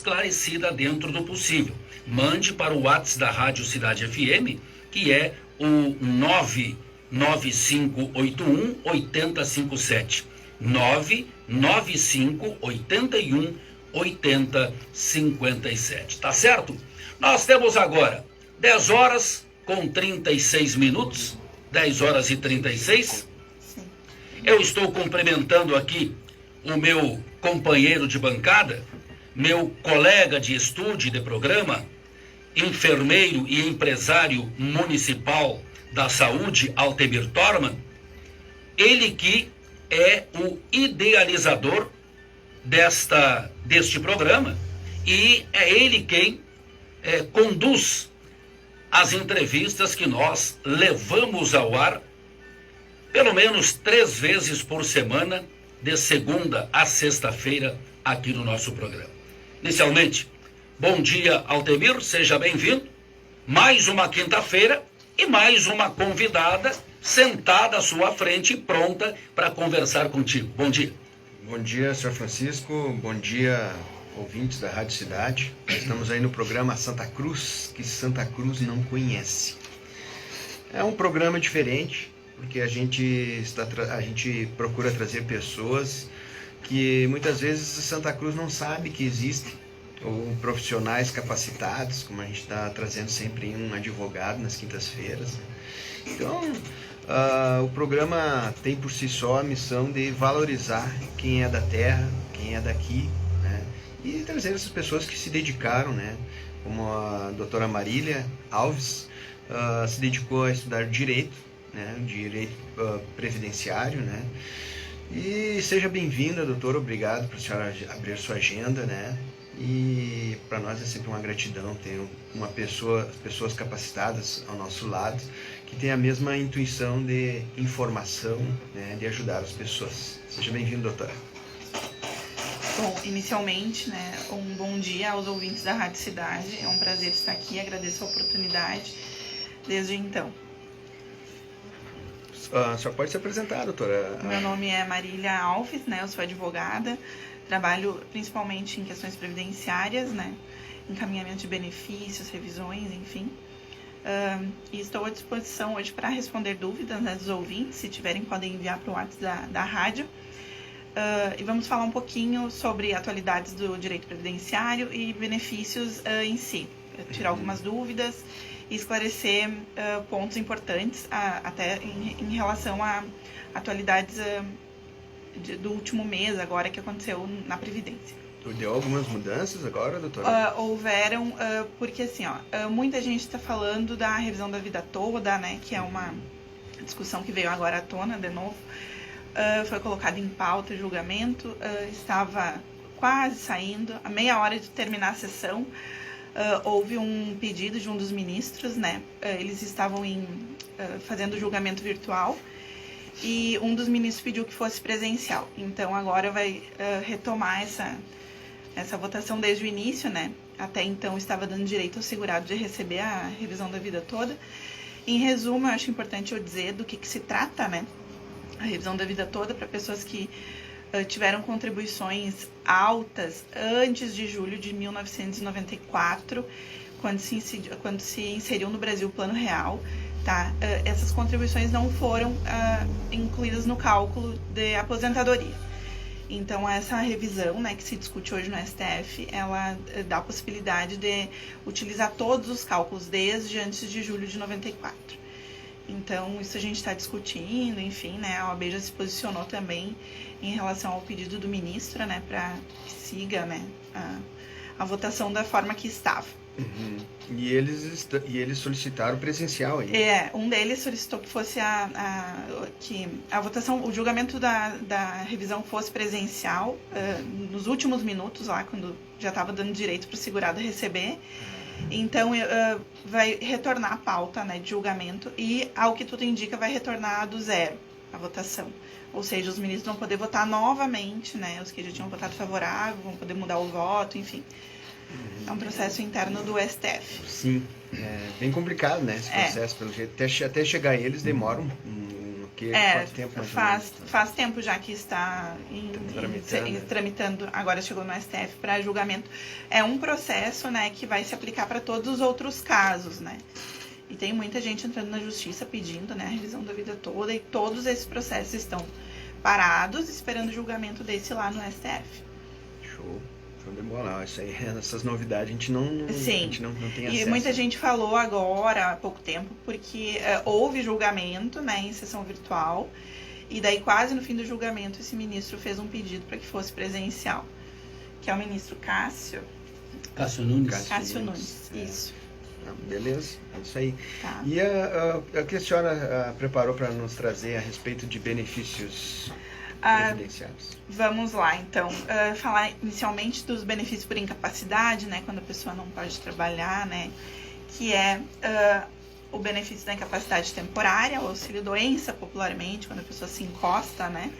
esclarecida dentro do possível. Mande para o WhatsApp da Rádio Cidade FM, que é o 99581 8057. 99581 8057. Tá certo? Nós temos agora 10 horas com 36 minutos. 10 horas e 36. Eu estou cumprimentando aqui o meu companheiro de bancada, meu colega de estúdio de programa, enfermeiro e empresário municipal da saúde, Altemir Torman, ele que é o idealizador deste programa e é ele quem conduz as entrevistas que nós levamos ao ar pelo menos 3 vezes por semana, de segunda a sexta-feira, aqui no nosso programa. Inicialmente, bom dia, Altemir, seja bem-vindo. Mais uma quinta-feira e mais uma convidada sentada à sua frente, pronta para conversar contigo. Bom dia. Bom dia, senhor Francisco. Bom dia, ouvintes da Rádio Cidade. Estamos aí no programa Santa Cruz, que Santa Cruz não conhece. É um programa diferente, porque a gente procura trazer pessoas que muitas vezes Santa Cruz não sabe que existem, ou profissionais capacitados, como a gente está trazendo sempre um advogado nas quintas-feiras. Então, o programa tem por si só a missão de valorizar quem é da terra, quem é daqui, né? E trazer essas pessoas que se dedicaram, né? Como a doutora Marília Alves se dedicou a estudar direito, né? Direito previdenciário, né? E seja bem-vinda, doutora, obrigado por a senhora abrir sua agenda, né? E para nós é sempre uma gratidão ter pessoas capacitadas ao nosso lado, que tem a mesma intuição de informação, né, de ajudar as pessoas. Seja bem-vindo, doutora. Bom, inicialmente, né, um bom dia aos ouvintes da Rádio Cidade. É um prazer estar aqui, agradeço a oportunidade desde então. A senhora pode se apresentar, doutora? Meu nome é Marília Alves, né, eu sou advogada, trabalho principalmente em questões previdenciárias, né, encaminhamento de benefícios, revisões, enfim. E estou à disposição hoje para responder dúvidas, né, dos ouvintes. Se tiverem, podem enviar para o WhatsApp da rádio. E vamos falar um pouquinho sobre atualidades do direito previdenciário e benefícios em si. Tirar algumas dúvidas e esclarecer pontos importantes, até em relação a atualidades do último mês, agora, que aconteceu na Previdência. Deu algumas mudanças agora, doutora? Houveram, porque assim, muita gente está falando da revisão da vida toda, né, que é uma discussão que veio agora à tona de novo. Foi colocado em pauta, julgamento, estava quase saindo, a meia hora de terminar a sessão, houve um pedido de um dos ministros, né, eles estavam fazendo julgamento virtual, e um dos ministros pediu que fosse presencial. Então agora vai retomar essa votação desde o início, né? Até então estava dando direito ao segurado de receber a revisão da vida toda. Em resumo, eu acho importante eu dizer do que se trata, né? A revisão da vida toda para pessoas que tiveram contribuições altas antes de julho de 1994, quando se inseriu no Brasil o Plano Real. Tá? Essas contribuições não foram incluídas no cálculo de aposentadoria. Então, essa revisão, né, que se discute hoje no STF, ela dá a possibilidade de utilizar todos os cálculos desde antes de julho de 94. Então, isso a gente está discutindo, enfim, né, a OAB já se posicionou também em relação ao pedido do ministro, né, para que siga, né, a votação da forma que estava. Uhum. E eles solicitaram presencial aí. Um deles solicitou que fosse que a votação, o julgamento da revisão fosse presencial, nos últimos minutos, lá quando já estava dando direito para o segurado receber. Então vai retornar a pauta, né, de julgamento, e ao que tudo indica vai retornar do zero a votação. Ou seja, os ministros vão poder votar novamente, né, os que já tinham votado favorável, vão poder mudar o voto, enfim. É um processo interno do STF. Sim, é bem complicado, né, esse processo, pelo jeito. Até chegar a eles demora porque quanto tempo mais ou menos? Faz tempo já que está tramitando, agora chegou no STF para julgamento. É um processo, né, que vai se aplicar para todos os outros casos, né? E tem muita gente entrando na justiça pedindo, né, a revisão da vida toda, e todos esses processos estão parados, esperando o julgamento desse lá no STF. Show de bola. Isso aí, essas novidades a gente não tem acesso. E muita gente falou agora, há pouco tempo, porque houve julgamento, né, em sessão virtual, e daí quase no fim do julgamento esse ministro fez um pedido para que fosse presencial, que é o ministro Cássio Nunes, isso. Beleza, é isso aí. Tá. E o que a senhora preparou para nos trazer a respeito de benefícios previdenciários? Vamos lá, então. Falar inicialmente dos benefícios por incapacidade, né? Quando a pessoa não pode trabalhar, né? Que é o benefício da incapacidade temporária, o auxílio-doença, popularmente, quando a pessoa se encosta, né?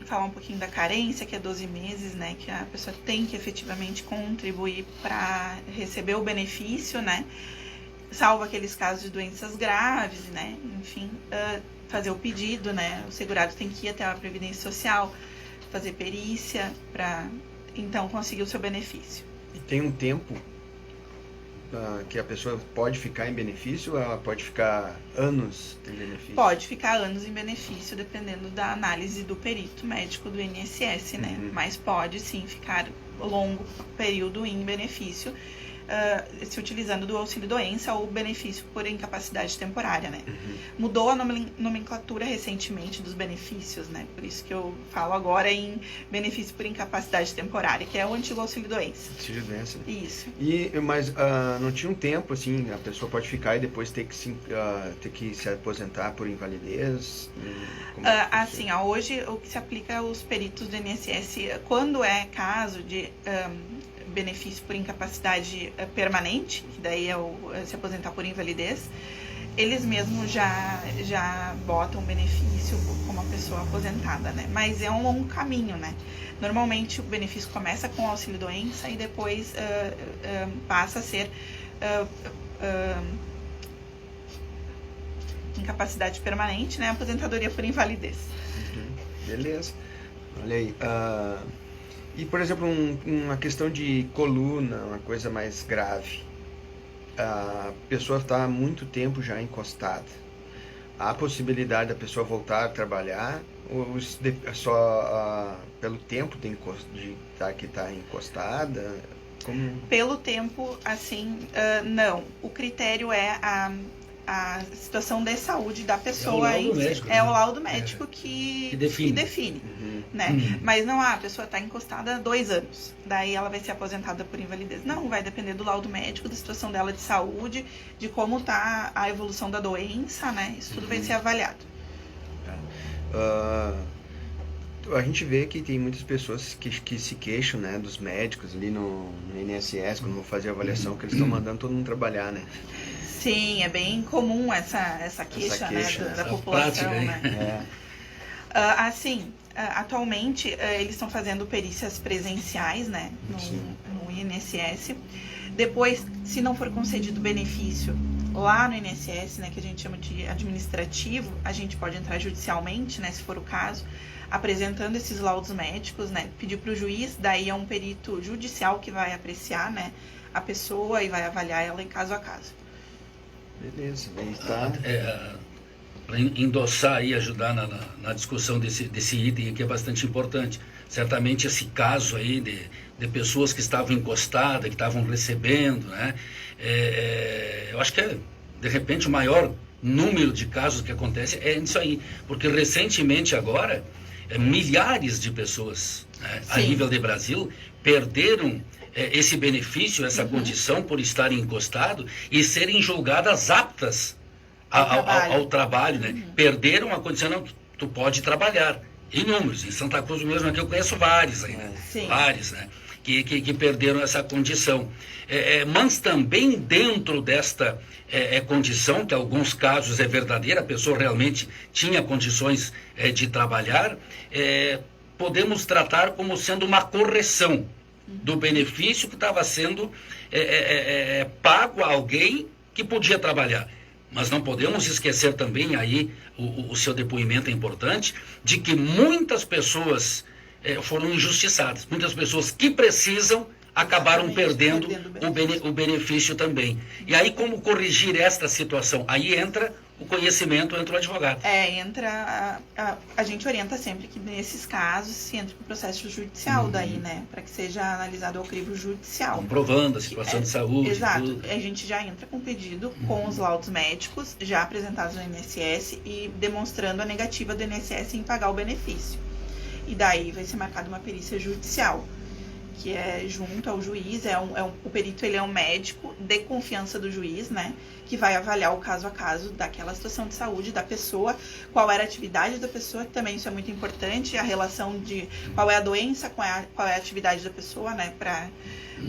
Falar um pouquinho da carência, que é 12 meses, né? Que a pessoa tem que efetivamente contribuir para receber o benefício, né? Salvo aqueles casos de doenças graves, né? Enfim, fazer o pedido, né? O segurado tem que ir até a Previdência Social, fazer perícia para então conseguir o seu benefício. E tem um tempo que a pessoa pode ficar em benefício ou ela pode ficar anos em benefício? Pode ficar anos em benefício, dependendo da análise do perito médico do INSS, né? Uhum. Mas pode sim ficar longo período em benefício, se utilizando do auxílio-doença ou benefício por incapacidade temporária, né? Uhum. Mudou a nomenclatura recentemente dos benefícios, né? Por isso que eu falo agora em benefício por incapacidade temporária, que é o antigo auxílio-doença. Auxílio-doença. Isso. Mas não tinha um tempo, assim, a pessoa pode ficar e depois ter que se aposentar por invalidez? Assim, hoje o que se aplica aos peritos do INSS, quando é caso de benefício por incapacidade permanente, que daí é se aposentar por invalidez, eles mesmos já botam benefício como uma pessoa aposentada, né? Mas é um longo caminho, né? Normalmente o benefício começa com auxílio-doença e depois passa a ser incapacidade permanente, né? Aposentadoria por invalidez. Beleza. Olha aí. E, por exemplo, uma questão de coluna, uma coisa mais grave. A pessoa está há muito tempo já encostada. Há a possibilidade da pessoa voltar a trabalhar ou só pelo tempo que está encostada? Como? Pelo tempo, assim, não. O critério é a situação de saúde da pessoa. É o laudo médico que define. Uhum. Né? Uhum. Mas não, a pessoa está encostada há 2 anos, daí ela vai ser aposentada por invalidez. Não, vai depender do laudo médico, da situação dela de saúde, de como está a evolução da doença, né? Isso tudo vai ser avaliado. A gente vê que tem muitas pessoas que se queixam, né, dos médicos ali no INSS, quando vão fazer a avaliação, que eles estão mandando todo mundo trabalhar, né? Sim, é bem comum essa queixa, né, da população, prática, né? Assim, atualmente eles estão fazendo perícias presenciais, né, no INSS. Depois, se não for concedido benefício lá no INSS, né, que a gente chama de administrativo, a gente pode entrar judicialmente, né, se for o caso, apresentando esses laudos médicos, né, pedir para o juiz, daí é um perito judicial que vai apreciar, né, a pessoa e vai avaliar ela em caso a caso. Beleza, bem, tá. Para endossar e ajudar na discussão desse item que é bastante importante. Certamente esse caso aí de pessoas que estavam encostadas, que estavam recebendo, né? Eu acho que de repente o maior número de casos que acontece é isso aí, porque recentemente agora milhares de pessoas, né, a nível de Brasil perderam esse benefício, essa condição por estarem encostados e serem julgadas aptas ao trabalho, né? Perderam a condição, não, tu pode trabalhar. Inúmeros, em Santa Cruz mesmo aqui eu conheço vários aí, né? Vários, né? Que perderam essa condição. Mas também dentro desta condição, que em alguns casos é verdadeira, a pessoa realmente tinha condições de trabalhar, podemos tratar como sendo uma correção do benefício que estava sendo pago a alguém que podia trabalhar. Mas não podemos esquecer também, aí o seu depoimento é importante, de que muitas pessoas foram injustiçadas. Muitas pessoas que precisam acabaram perdendo o benefício também. E aí, como corrigir esta situação? Aí entra o conhecimento, entra o advogado. A gente orienta sempre que nesses casos se entra para o processo judicial daí, né? Para que seja analisado ao crivo judicial. Comprovando a situação de saúde. Exato. Tudo. A gente já entra com pedido com os laudos médicos já apresentados no INSS e demonstrando a negativa do INSS em pagar o benefício. E daí vai ser marcada uma perícia judicial, que é junto ao juiz, o perito ele é um médico de confiança do juiz, né, que vai avaliar o caso a caso daquela situação de saúde da pessoa, qual era a atividade da pessoa, que também isso é muito importante, a relação de qual é a doença, qual é a atividade da pessoa, né, para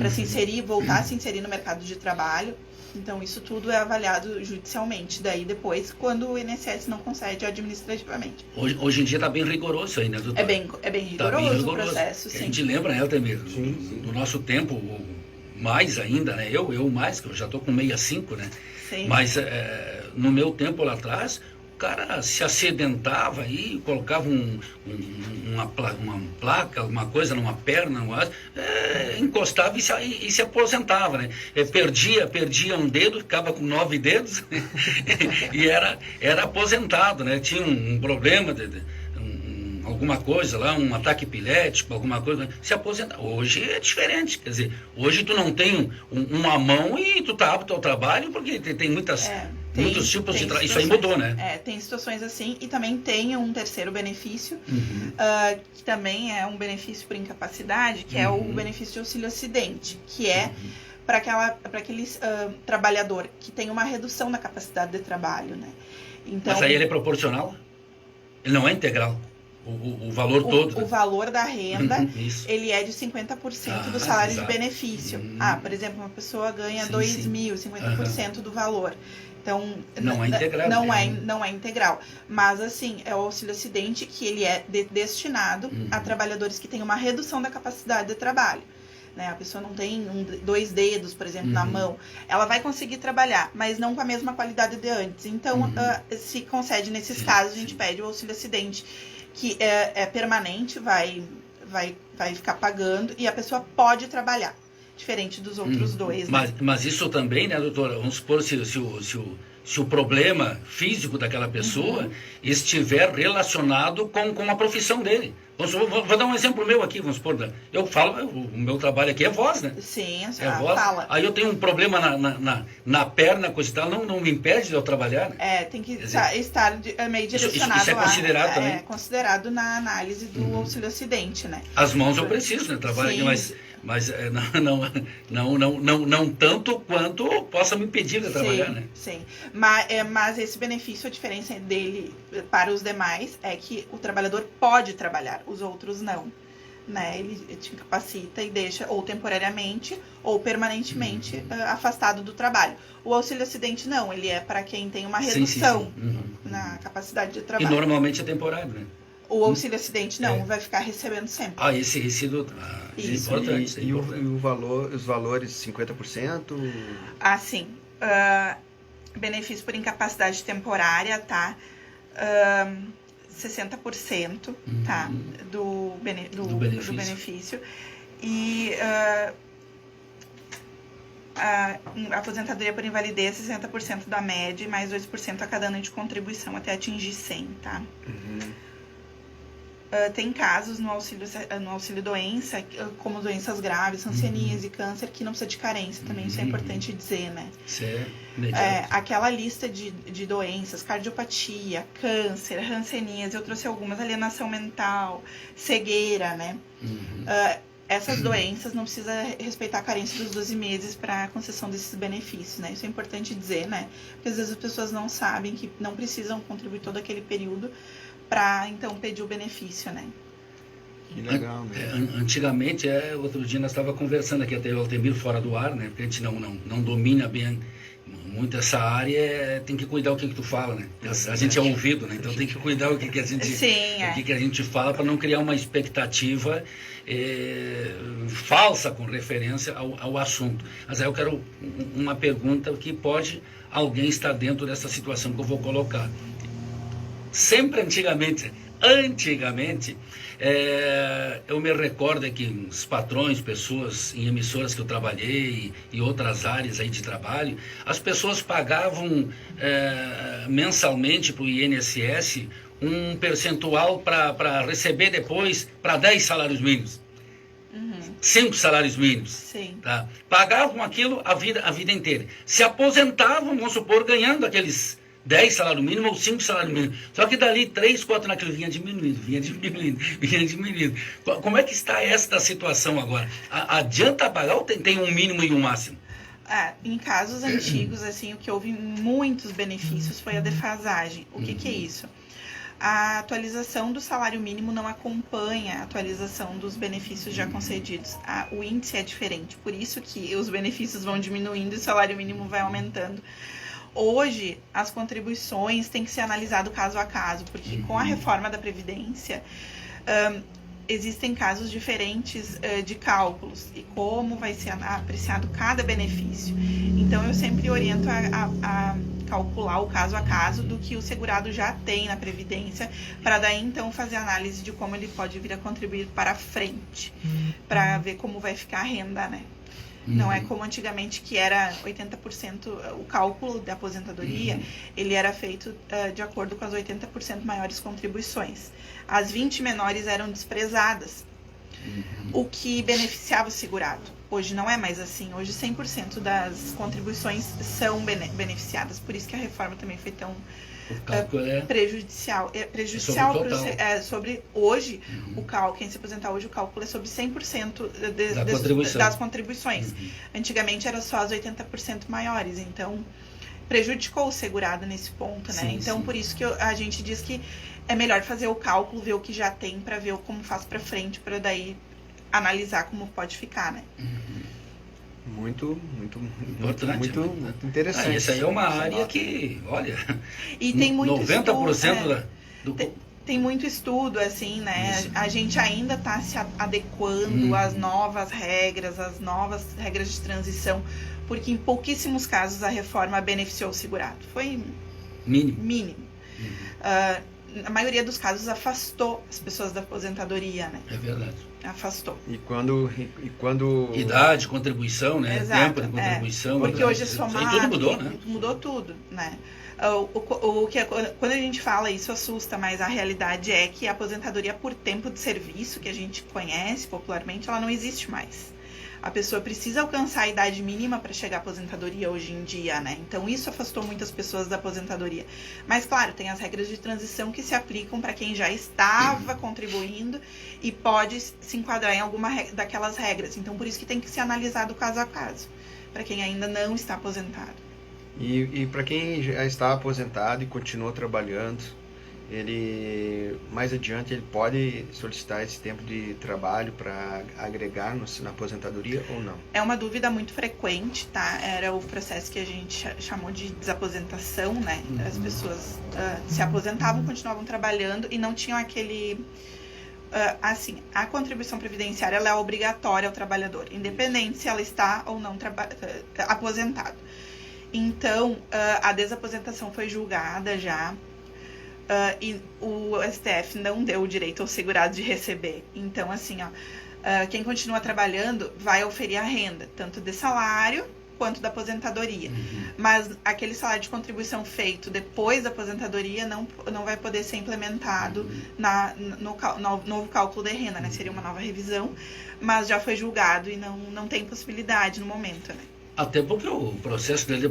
se inserir, voltar a se inserir no mercado de trabalho. Então, isso tudo é avaliado judicialmente. Daí, depois, quando o INSS não concede administrativamente. Hoje em dia está bem rigoroso isso aí, né, doutor? É bem rigoroso o processo, sim. A gente lembra, né, Altemir, do nosso tempo, mais ainda, né? Eu mais, que eu já estou com 65, né? Sim. Mas no meu tempo lá atrás, o cara se acidentava e colocava uma placa, alguma coisa numa perna, encostava e se aposentava, né? Perdia um dedo, ficava com 9 dedos e era aposentado, né? Tinha um problema alguma coisa lá, um ataque epilético, alguma coisa, se aposentar. Hoje é diferente, quer dizer, hoje tu não tem uma mão e tu tá apto ao trabalho, porque tem muitos tipos de trabalho. Isso aí mudou, né? Tem situações assim, e também tem um terceiro benefício, que também é um benefício por incapacidade, que é o benefício de auxílio-acidente, que é para aquele trabalhador que tem uma redução na capacidade de trabalho, né? Então, mas aí ele é proporcional? Ele não é integral? O valor todo? O valor da renda, ele é de 50% do salário de benefício. Por exemplo, uma pessoa ganha 2.000, 50% do valor. Então, não é integral. Não é integral. Mas, assim, é o auxílio-acidente que ele é destinado a trabalhadores que têm uma redução da capacidade de trabalho. Né? A pessoa não tem 2 dedos, por exemplo, na mão. Ela vai conseguir trabalhar, mas não com a mesma qualidade de antes. Então, se concede nesses casos, a gente pede o auxílio-acidente, que é permanente, vai ficar pagando, e a pessoa pode trabalhar, diferente dos outros dois. Né? Mas isso também, né, doutora? Vamos supor se o problema físico daquela pessoa estiver relacionado com a profissão dele. Vou dar um exemplo meu aqui, vamos supor. Eu falo, o meu trabalho aqui é voz, né? Sim, a senhora fala. Aí eu tenho um problema na perna, coisa e tal, não me impede de eu trabalhar, né? Tem que estar meio direcionado. Isso é considerado também? É considerado na análise do auxílio-acidente, né? As mãos eu preciso, né? Trabalho aqui, mas não tanto quanto possa me impedir de trabalhar, né? Sim, mas esse benefício, a diferença dele para os demais é que o trabalhador pode trabalhar, os outros não. Né? Ele te incapacita e deixa ou temporariamente ou permanentemente afastado do trabalho. O auxílio-acidente não, ele é para quem tem uma redução na capacidade de trabalho. E normalmente é temporário, né? O auxílio-acidente não, vai ficar recebendo sempre. Esse resíduo é importante. E os valores 50%? Sim. Benefício por incapacidade temporária, tá? 60%, tá? Do benefício. E a aposentadoria por invalidez, 60% da média, e mais 2% a cada ano de contribuição até atingir 100, tá? Tem casos no auxílio doença, como doenças graves, hanseníase, câncer, que não precisa de carência também, isso é importante dizer, né? Aquela lista de doenças, cardiopatia, câncer, hanseníase, eu trouxe algumas, alienação mental, cegueira, né? Essas doenças não precisa respeitar a carência dos 12 meses para a concessão desses benefícios, né? Isso é importante dizer, né? Porque às vezes as pessoas não sabem que não precisam contribuir todo aquele período para então pedir o benefício, né? Que legal, né? Antigamente, outro dia nós estávamos conversando aqui, até o Altemir fora do ar, né? Porque a gente não domina bem muito essa área, tem que cuidar o que tu fala, né? A gente é ouvido, né? Então tem que cuidar o que a gente, o que a gente fala para não criar uma expectativa falsa com referência ao assunto. Mas aí eu quero uma pergunta que pode alguém estar dentro dessa situação que eu vou colocar. Sempre antigamente, eu me recordo que os patrões, pessoas em emissoras que eu trabalhei e outras áreas aí de trabalho, as pessoas pagavam mensalmente para o INSS um percentual para receber depois para 10 salários mínimos. 5 salários mínimos. Sim. Tá? Pagavam aquilo a vida inteira. Se aposentavam, vamos supor, ganhando aqueles 10 salário mínimo ou 5 salário mínimo. Só que dali 3, 4 naquilo vinha diminuindo. Como é que está esta situação agora? Adianta pagar ou tem um mínimo e um máximo? Em casos antigos, assim, o que houve muitos benefícios foi a defasagem. O que é isso? A atualização do salário mínimo não acompanha a atualização dos benefícios já concedidos. O índice é diferente, por isso que os benefícios vão diminuindo e o salário mínimo vai aumentando. Hoje, as contribuições têm que ser analisado caso a caso, porque com a reforma da Previdência, existem casos diferentes de cálculos e como vai ser apreciado cada benefício. Então, eu sempre oriento a calcular o caso a caso do que o segurado já tem na Previdência, para daí, então, fazer análise de como ele pode vir a contribuir para frente, para ver como vai ficar a renda, né? Não é como antigamente, que era 80%, o cálculo da aposentadoria, ele era feito de acordo com as 80% maiores contribuições. As 20 menores eram desprezadas, o que beneficiava o segurado. Hoje não é mais assim, hoje 100% das contribuições são beneficiadas, por isso que a reforma também foi tão prejudicial. Prejudicial sobre hoje, quem se aposentar hoje, o cálculo é sobre 100% das contribuições. Antigamente era só as 80% maiores, então prejudicou o segurado nesse ponto, né? Então por isso que a gente diz que é melhor fazer o cálculo, ver o que já tem, para ver como faz para frente, para daí analisar como pode ficar, né? Muito importante, muito interessante. Essa aí é uma área que, olha, e tem muito 90% tem muito estudo, assim, né? Isso. A gente ainda está se adequando às novas regras de transição, porque em pouquíssimos casos a reforma beneficiou o segurado. Foi mínimo. A maioria dos casos afastou as pessoas da aposentadoria, né? É verdade. Afastou. E quando... Idade, contribuição, né? Exato, tempo de contribuição. Porque hoje é somado, tudo mudou, né? Mudou tudo, né? Quando a gente fala isso assusta, mas a realidade é que a aposentadoria por tempo de serviço, que a gente conhece popularmente, ela não existe mais. A pessoa precisa alcançar a idade mínima para chegar à aposentadoria hoje em dia, né? Então isso afastou muitas pessoas da aposentadoria. Mas claro, tem as regras de transição que se aplicam para quem já estava contribuindo e pode se enquadrar em alguma daquelas regras. Então por isso que tem que ser analisado caso a caso, para quem ainda não está aposentado. E para quem já está aposentado e continua trabalhando, ele mais adiante ele pode solicitar esse tempo de trabalho para agregar na aposentadoria ou não? É uma dúvida muito frequente, tá? Era o processo que a gente chamou de desaposentação, né? As pessoas se aposentavam, continuavam trabalhando e não tinham aquele... assim, a contribuição previdenciária ela é obrigatória ao trabalhador, independente se ela está ou não aposentado. Então, a desaposentação foi julgada já, e o STF não deu o direito ao segurado de receber. Então, assim, quem continua trabalhando vai oferir a renda, tanto de salário quanto da aposentadoria. Mas aquele salário de contribuição feito depois da aposentadoria não vai poder ser implementado no novo cálculo de renda, né? Seria uma nova revisão, mas já foi julgado e não tem possibilidade no momento, né? Até porque o processo de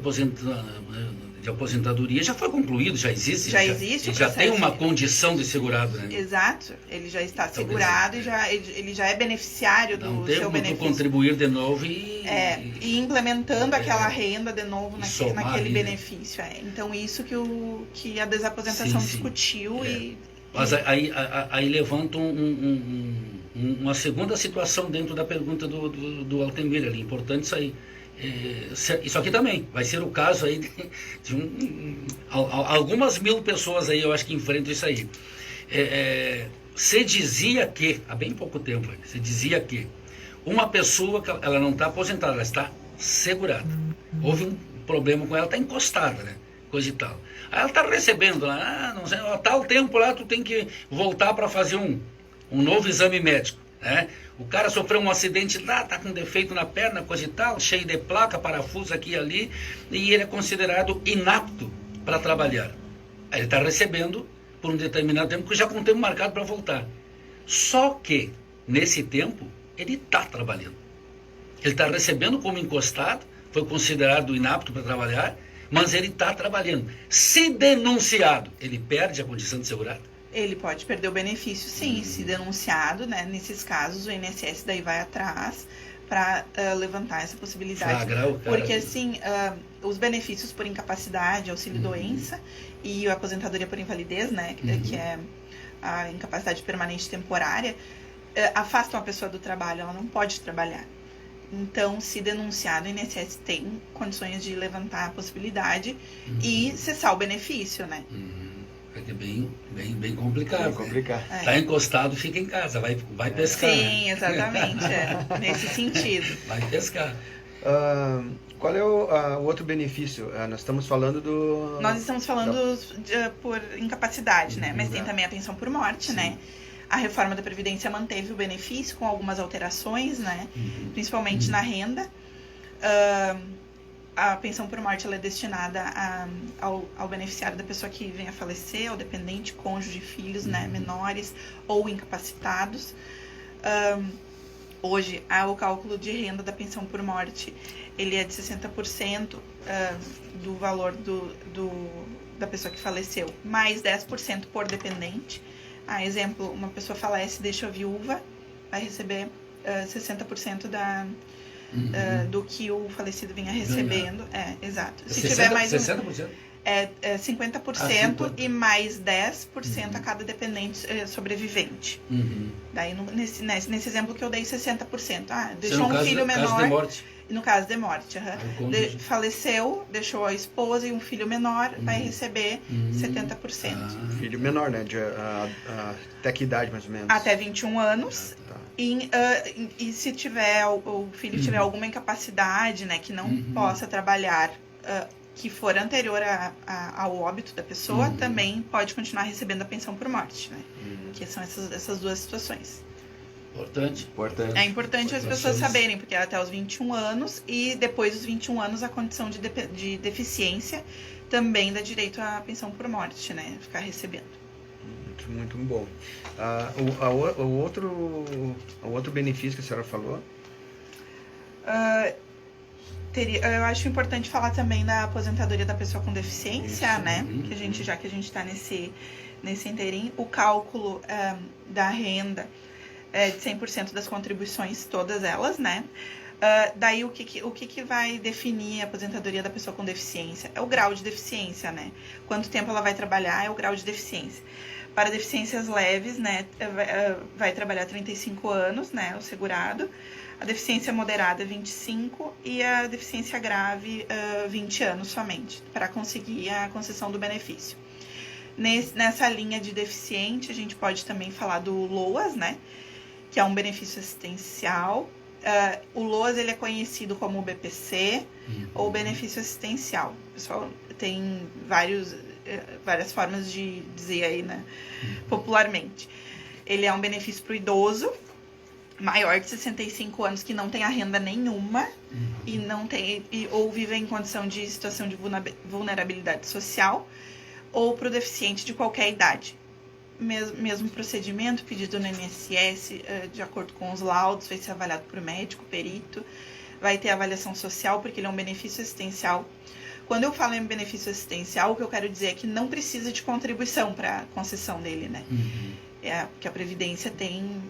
aposentadoria já foi concluído, já existe. Ele já tem uma condição de segurado, né? Exato, ele já está segurado e ele já é beneficiário do seu benefício. Não tem como contribuir de novo e implementando aquela renda de novo naquele benefício. Então isso que a desaposentação discutiu. Mas aí levanta uma segunda situação dentro da pergunta do Altemir ali, importante isso aí. Isso aqui também vai ser o caso aí algumas mil pessoas aí, eu acho que enfrentam isso aí. Se dizia que, há bem pouco tempo, se dizia que uma pessoa, ela não está aposentada, ela está segurada. Houve um problema com ela, está encostada, né? Coisa e tal. Aí ela está recebendo lá, não sei, a tal tempo lá tu tem que voltar para fazer um novo exame médico, né? O cara sofreu um acidente lá, está com defeito na perna, coisa e tal, cheio de placa, parafuso aqui e ali, e ele é considerado inapto para trabalhar. Aí ele está recebendo por um determinado tempo, que já com o tempo marcado para voltar. Só que, nesse tempo, ele está trabalhando. Ele está recebendo como encostado, foi considerado inapto para trabalhar, mas ele está trabalhando. Se denunciado, ele perde a condição de segurado? Ele pode perder o benefício, sim, se denunciado, né? Nesses casos, o INSS daí vai atrás para levantar essa possibilidade. Flagrar o cara. Porque, assim, os benefícios por incapacidade, auxílio-doença e a aposentadoria por invalidez, né? Que é a incapacidade permanente temporária, afastam a pessoa do trabalho, ela não pode trabalhar. Então, se denunciado, o INSS tem condições de levantar a possibilidade e cessar o benefício, né? É bem complicado. Complicado. Tá encostado, fica em casa, vai pescar. Sim, exatamente, nesse sentido. Vai pescar. Qual é o outro benefício? Nós estamos falando do... Nós estamos falando por incapacidade, né? Mas tem também a pensão por morte, né? A reforma da Previdência manteve o benefício com algumas alterações, né? Principalmente na renda. A pensão por morte ela é destinada ao beneficiário da pessoa que venha a falecer, ao dependente, cônjuge, filhos, né, menores ou incapacitados. Hoje, o cálculo de renda da pensão por morte ele é de 60% do valor da pessoa que faleceu, mais 10% por dependente. Exemplo, uma pessoa falece e deixa viúva, vai receber 60% do que o falecido vinha recebendo. Exato. Se 60%, tiver mais 60%? 50% e mais 10% a cada dependente sobrevivente. Daí, nesse exemplo que eu dei, 60%. Deixou um filho menor. Caso de morte. No caso de morte. Faleceu, deixou a esposa e um filho menor, vai receber 70%. Filho menor, né? Até que idade, mais ou menos? Até 21 anos. E se o filho tiver alguma incapacidade, né, que não possa trabalhar, que for anterior ao óbito da pessoa, também pode continuar recebendo a pensão por morte, né? Que são essas duas situações. Importante. É importante as pessoas saberem, porque é até os 21 anos e depois dos 21 anos a condição de deficiência também dá direito à pensão por morte, né? Ficar recebendo. Muito bom. O outro benefício que a senhora falou? Eu acho importante falar também da aposentadoria da pessoa com deficiência, né? Já que a gente está nesse inteirinho, o cálculo da renda é de 100% das contribuições, todas elas, né? Daí o que vai definir a aposentadoria da pessoa com deficiência? É o grau de deficiência, né? Quanto tempo ela vai trabalhar é o grau de deficiência. Para deficiências leves, né, vai trabalhar 35 anos, né, o segurado. A deficiência moderada, 25, e a deficiência grave, 20 anos somente, para conseguir a concessão do benefício. Nessa linha de deficiente, a gente pode também falar do LOAS, né, que é um benefício assistencial. O LOAS ele é conhecido como BPC ou benefício assistencial. O pessoal tem várias formas de dizer aí, né, popularmente. Ele é um benefício para o idoso maior de 65 anos que não tem a renda nenhuma ou vive em condição de situação de vulnerabilidade social, ou para o deficiente de qualquer idade. Mesmo procedimento pedido no INSS, de acordo com os laudos, vai ser avaliado por médico, perito, vai ter avaliação social, porque ele é um benefício assistencial. Quando eu falo em benefício assistencial, o que eu quero dizer é que não precisa de contribuição para a concessão dele, né? Porque a Previdência tem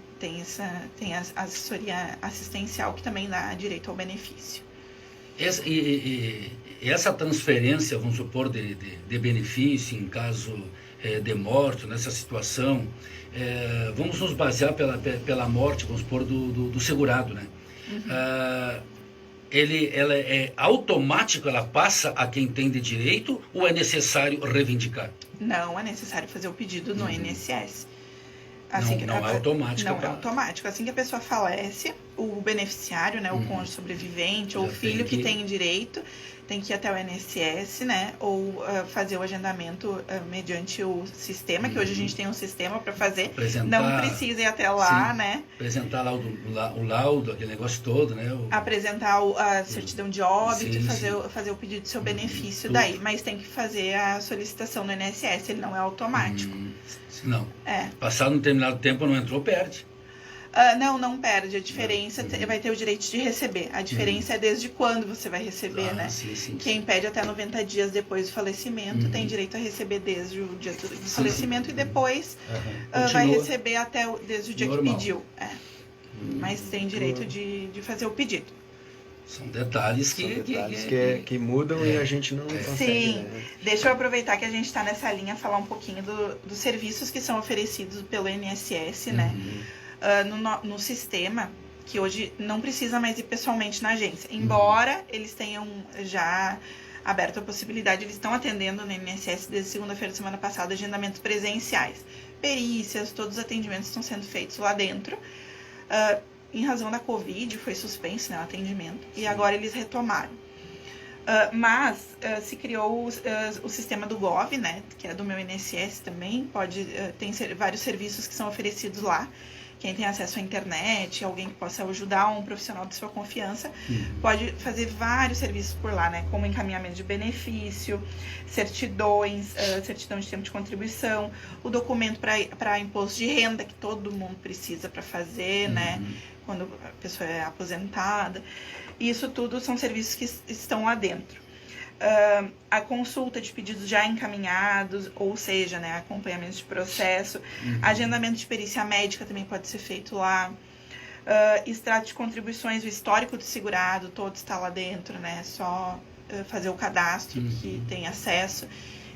a assessoria assistencial que também dá direito ao benefício. Essa transferência, vamos supor, de benefício em caso de morte, nessa situação, vamos nos basear pela morte, vamos supor, do segurado, né? ela é automático, ela passa a quem tem de direito ou é necessário reivindicar? Não é necessário fazer o pedido no INSS. Não é automático. Não é automático. Assim que a pessoa falece, o beneficiário, né, o cônjuge sobrevivente ou o filho que tem direito, tem que ir até o INSS, né, ou fazer o agendamento mediante o sistema, que hoje a gente tem um sistema para fazer. Não precisa ir até lá, né? Apresentar lá o laudo, aquele negócio todo, né? Apresentar a certidão de óbito e fazer o pedido do seu benefício daí. Mas tem que fazer a solicitação no INSS, ele não é automático. Não. Passado um determinado tempo, não entrou, perde. Não perde. A diferença vai ter o direito de receber. A diferença é desde quando você vai receber, né? Sim. Quem pede até 90 dias depois do falecimento tem direito a receber desde o dia do falecimento e depois vai receber desde o dia que pediu. Mas tem direito de fazer o pedido. São detalhes que mudam e a gente não consegue. Sim. Né? Deixa eu aproveitar que a gente está nessa linha falar um pouquinho dos serviços que são oferecidos pelo INSS, né? No sistema, que hoje não precisa mais ir pessoalmente na agência. Embora eles tenham já aberto a possibilidade, eles estão atendendo no INSS desde segunda-feira da semana passada agendamentos presenciais. Perícias, todos os atendimentos estão sendo feitos lá dentro. Em razão da Covid, foi suspenso, né, o atendimento, e agora eles retomaram. Mas se criou o sistema do Gov, né, que é do meu INSS também, tem vários serviços que são oferecidos lá. Quem tem acesso à internet, alguém que possa ajudar, um profissional de sua confiança, pode fazer vários serviços por lá, né, como encaminhamento de benefício, certidões, certidão de tempo de contribuição, o documento para imposto de renda, que todo mundo precisa para fazer, né, quando a pessoa é aposentada. Isso tudo são serviços que estão lá dentro. A consulta de pedidos já encaminhados, ou seja, né, acompanhamento de processo, agendamento de perícia médica também pode ser feito lá, extrato de contribuições, o histórico do segurado, todo está lá dentro, né, só fazer o cadastro que tem acesso.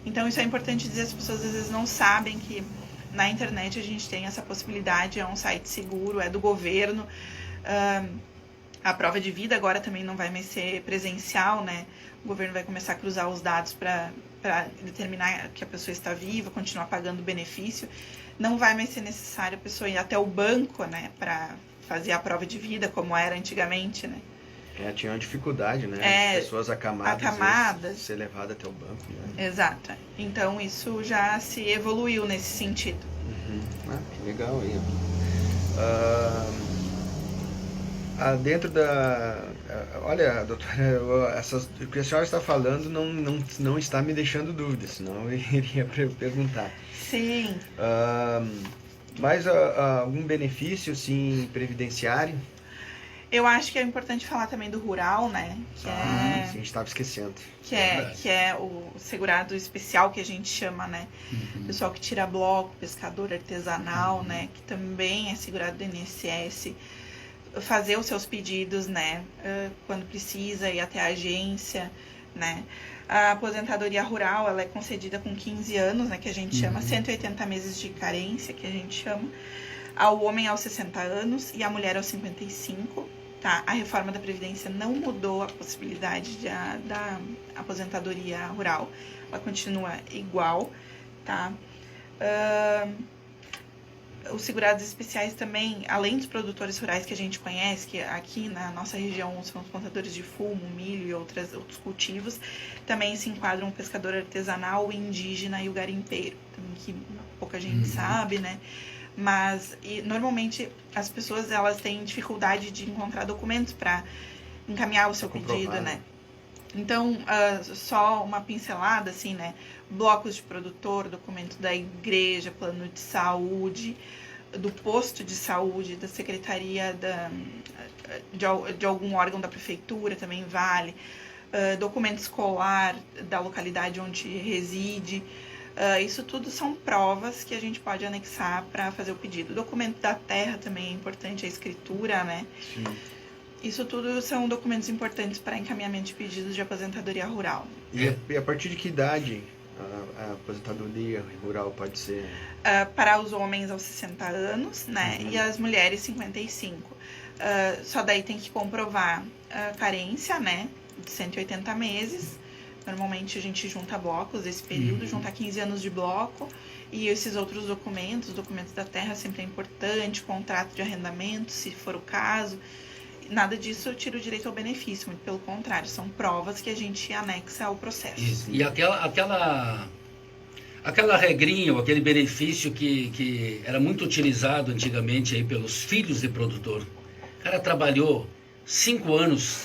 Então isso é importante dizer, as pessoas às vezes não sabem que na internet a gente tem essa possibilidade, é um site seguro, é do governo. A prova de vida agora também não vai mais ser presencial, né? O governo vai começar a cruzar os dados para determinar que a pessoa está viva, continuar pagando o benefício. Não vai mais ser necessário a pessoa ir até o banco, né, para fazer a prova de vida, como era antigamente, né? Tinha uma dificuldade, né? Pessoas acamadas. Ser levada até o banco, né? Exato. Então isso já se evoluiu nesse sentido. Que legal aí. Dentro da... Olha, doutora, o que a senhora está falando não está me deixando dúvida, senão eu iria perguntar. Sim. Mas algum benefício, assim, previdenciário? Eu acho que é importante falar também do rural, né? Sim, a gente estava esquecendo. Que é o segurado especial que a gente chama, né? Pessoal que tira bloco, pescador artesanal, né? Que também é segurado do INSS. Fazer os seus pedidos, né? Quando precisa, ir até a agência, né? A aposentadoria rural, ela é concedida com 15 anos, né? Que a gente chama 180 meses de carência, que a gente chama. Ao homem aos 60 anos e a mulher aos 55. Tá? A reforma da Previdência não mudou a possibilidade da aposentadoria rural. Ela continua igual, tá? Os segurados especiais também, além dos produtores rurais que a gente conhece, que aqui na nossa região são os plantadores de fumo, milho e outros cultivos, também se enquadram o pescador artesanal, o indígena e o garimpeiro, também que pouca gente sabe, né? Mas normalmente as pessoas elas têm dificuldade de encontrar documentos para encaminhar o seu pedido, né? Então, só uma pincelada, assim, né? Blocos de produtor, documento da igreja, plano de saúde, do posto de saúde, da secretaria de algum órgão da prefeitura também vale, documento escolar da localidade onde reside. Isso tudo são provas que a gente pode anexar para fazer o pedido. O documento da terra também é importante, a escritura, né? Sim. Isso tudo são documentos importantes para encaminhamento de pedidos de aposentadoria rural. E a partir de que idade a aposentadoria rural pode ser? Para os homens aos 60 anos, né? E as mulheres 55. Só daí tem que comprovar a carência, né, de 180 meses. Normalmente a gente junta blocos desse período, junta 15 anos de bloco. E esses outros documentos da terra sempre é importante, contrato de arrendamento, se for o caso. Nada disso tira o direito ao benefício, muito pelo contrário, são provas que a gente anexa ao processo. Isso. E aquela regrinha, ou aquele benefício que era muito utilizado antigamente aí pelos filhos de produtor. O cara trabalhou 5 anos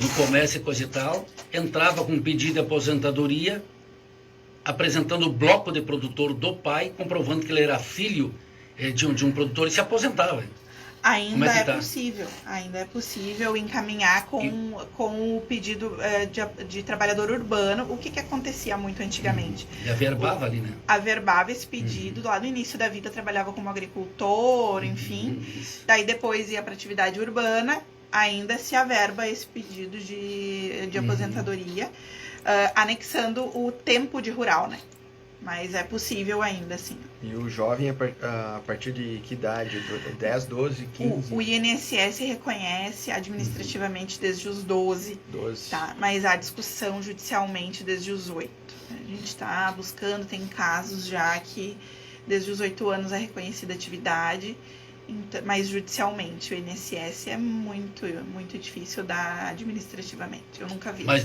no comércio e coisa e tal, entrava com um pedido de aposentadoria, apresentando o bloco de produtor do pai, comprovando que ele era filho de um produtor e se aposentava. Ainda é possível encaminhar com o pedido de trabalhador urbano. O que acontecia muito antigamente? E averbava ali, né? Averbava esse pedido, lá no início da vida trabalhava como agricultor, enfim. Daí depois ia para atividade urbana, ainda se averba esse pedido de aposentadoria, anexando o tempo de rural, né? Mas é possível ainda, sim. E o jovem, a partir de que idade? 10, 12, 15? O INSS reconhece administrativamente desde os 12, tá? Mas há discussão judicialmente desde os 8. A gente está buscando, tem casos já que desde os 8 anos é reconhecida a atividade, mas judicialmente o INSS é muito, muito difícil dar administrativamente. Eu nunca vi. Mas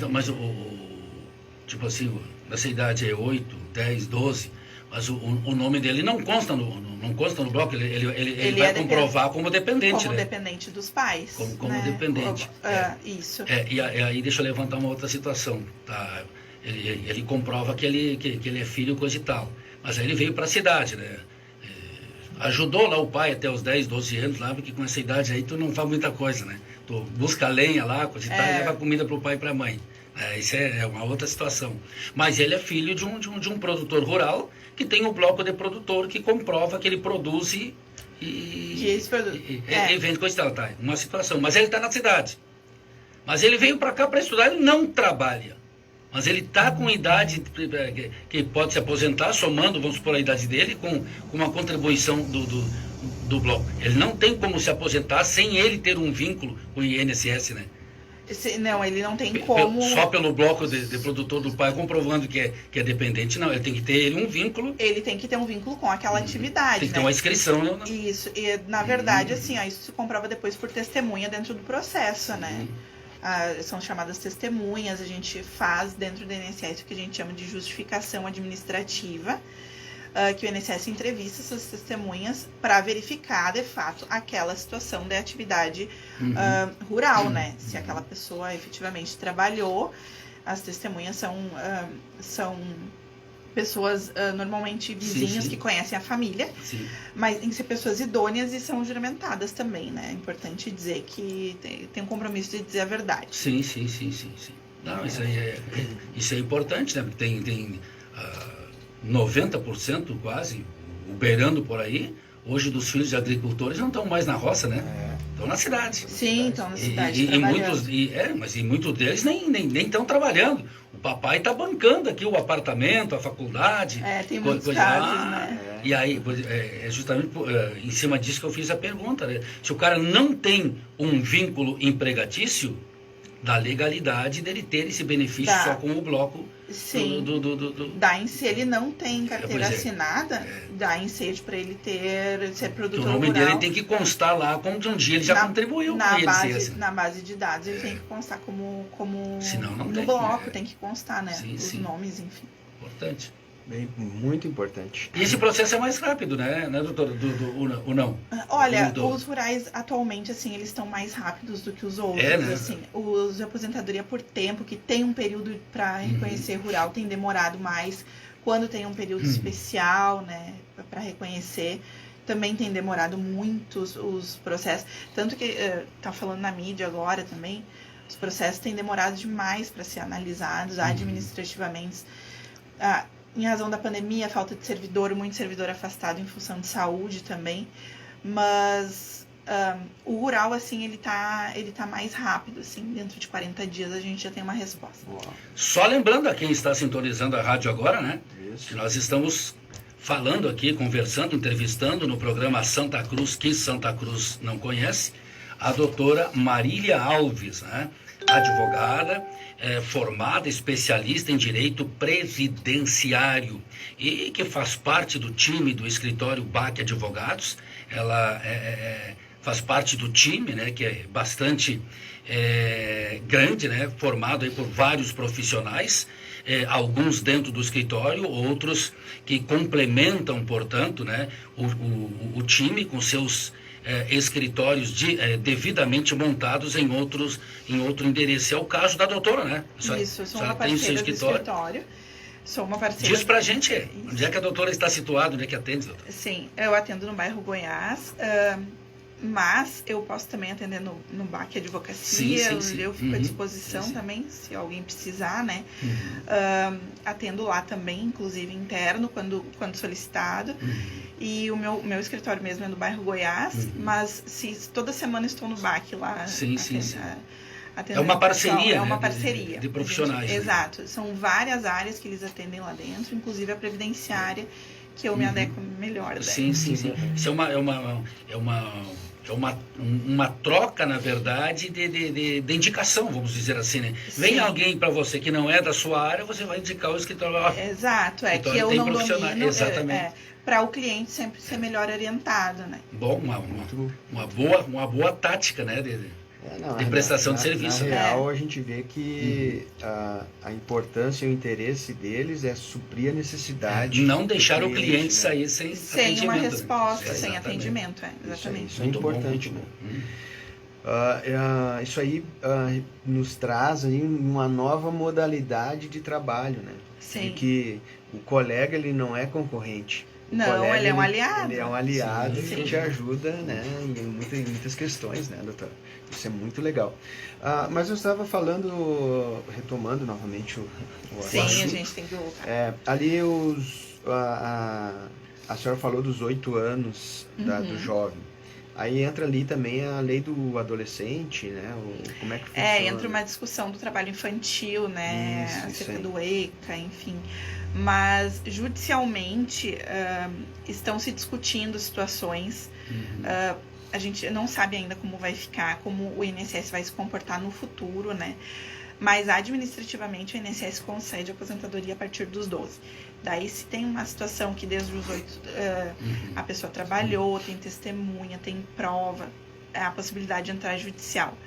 tipo assim, nessa idade é 8, 10, 12, mas o nome dele não consta no bloco, ele vai comprovar como dependente, como né? dependente dos pais. Como né? dependente. Isso. E aí deixa eu levantar uma outra situação, tá? Ele comprova que ele é filho, coisa e tal, mas aí ele veio para a cidade, né? Ajudou lá o pai até os 10, 12 anos lá, porque com essa idade aí tu não faz muita coisa, né? Tu busca lenha lá, coisa e tal, e leva comida pro pai e pra mãe. Isso é uma outra situação. Mas ele é filho de um produtor rural que tem um bloco de produtor que comprova que ele produz e vende coisa e tal. Tá, uma situação. Mas ele está na cidade. Mas ele veio para cá para estudar, ele não trabalha. Mas ele está com idade que pode se aposentar, somando, vamos supor, a idade dele, com uma contribuição do bloco. Ele não tem como se aposentar sem ele ter um vínculo com o INSS, né? Não, ele não tem como... Só pelo bloco de produtor do pai comprovando que é dependente, não. Ele tem que ter um vínculo... Ele tem que ter um vínculo com aquela atividade, tem que ter uma inscrição. Né? Isso. E, na verdade, assim, isso se comprova depois por testemunha dentro do processo, né? São chamadas testemunhas. A gente faz dentro do INSS o que a gente chama de justificação administrativa, que o INSS entrevista essas testemunhas para verificar, de fato, aquela situação de atividade rural, né? Se aquela pessoa efetivamente trabalhou. As testemunhas são pessoas normalmente vizinhas que conhecem a família, mas tem que ser pessoas idôneas e são juramentadas também, né? É importante dizer que tem um compromisso de dizer a verdade. Sim. Não, isso é importante, né? Porque tem 90% quase, beirando por aí, hoje dos filhos de agricultores não estão mais na roça, né? Estão na cidade. Sim, estão na cidade mas muitos deles nem estão trabalhando. O papai está bancando aqui o apartamento, a faculdade. Tem muitos casos, né? E aí, é justamente em cima disso que eu fiz a pergunta, né? Se o cara não tem um vínculo empregatício, da legalidade dele ter esse benefício só com o bloco. Sim, se ele não tem carteira assinada, dá ensejo para ele ser produtor rural. O nome dele tem que constar lá como que um dia ele já contribuiu com ele. Na base de dados ele tem que constar como senão não no tem, bloco, tem que constar, né? Sim, os nomes, enfim. Importante. Muito importante. E esse processo é mais rápido, né doutor? Ou não? Olha, os rurais atualmente, assim, eles estão mais rápidos do que os outros. Né? Assim, os de aposentadoria por tempo, que tem um período para reconhecer rural, tem demorado mais. Quando tem um período especial, né, para reconhecer, também tem demorado muito os processos. Tanto que tá falando na mídia agora também, os processos têm demorado demais para ser analisados administrativamente. Em razão da pandemia, falta de servidor, muito servidor afastado em função de saúde também, mas o rural, assim, ele tá mais rápido, assim, dentro de 40 dias a gente já tem uma resposta. Só lembrando a quem está sintonizando a rádio agora, né, que nós estamos falando aqui, conversando, entrevistando no programa Santa Cruz, que Santa Cruz não conhece, a doutora Marília Alves, né? Advogada, formada, especialista em direito previdenciário e que faz parte do time do escritório BAC Advogados. Ela faz parte do time, né, que é bastante grande, né, formado aí por vários profissionais, alguns dentro do escritório, outros que complementam, portanto, né, o time com seus escritórios devidamente montados em outro endereço. É o caso da doutora, né? Isso, eu sou uma parceira do escritório. Sou uma parceira. Diz pra gente, onde é que a doutora está situada, onde é que atende, doutora? Sim, eu atendo no bairro Goiás, mas eu posso também atender no BAC Advocacia. Sim. Eu fico à disposição também, se alguém precisar, né? Atendo lá também, inclusive interno, quando solicitado. E o meu escritório mesmo é no bairro Goiás, mas toda semana estou no BAC lá. Sim. É uma parceria, é uma né, parceria de profissionais. Gente, exato. São várias áreas que eles atendem lá dentro, inclusive a previdenciária, que eu me adequo melhor. Daí. Sim. Isso é uma troca, na verdade, de indicação, vamos dizer assim, né? Vem alguém para você que não é da sua área, você vai indicar o escritório. Exato, que eu não domino. Exatamente. Para o cliente sempre ser melhor orientado, né? Bom, uma boa tática, né? De prestação de serviço. Na real, a gente vê que a importância e o interesse deles é suprir a necessidade. Não deixar o cliente, né? sair sem uma resposta, né? sem atendimento. Exatamente. Isso é importante. Né? Isso aí nos traz aí uma nova modalidade de trabalho, né? Sim. E que o colega ele não é concorrente. Não, ele é um aliado. Ele é um aliado e te ajuda, né, em muitas questões, né, doutora? Isso é muito legal. Mas eu estava falando, retomando novamente o Sim, assunto. a gente tem que voltar. Ali a senhora falou dos 8 anos do jovem. Aí entra ali também a lei do adolescente, né? Como é que funciona? Entra uma discussão do trabalho infantil, né? Acerca do ECA, enfim. Mas, judicialmente, estão se discutindo situações. A gente não sabe ainda como vai ficar, como o INSS vai se comportar no futuro, né? Mas, administrativamente, o INSS concede aposentadoria a partir dos 12. Daí, se tem uma situação que desde os 8 a pessoa trabalhou, tem testemunha, tem prova, é a possibilidade de entrar judicial.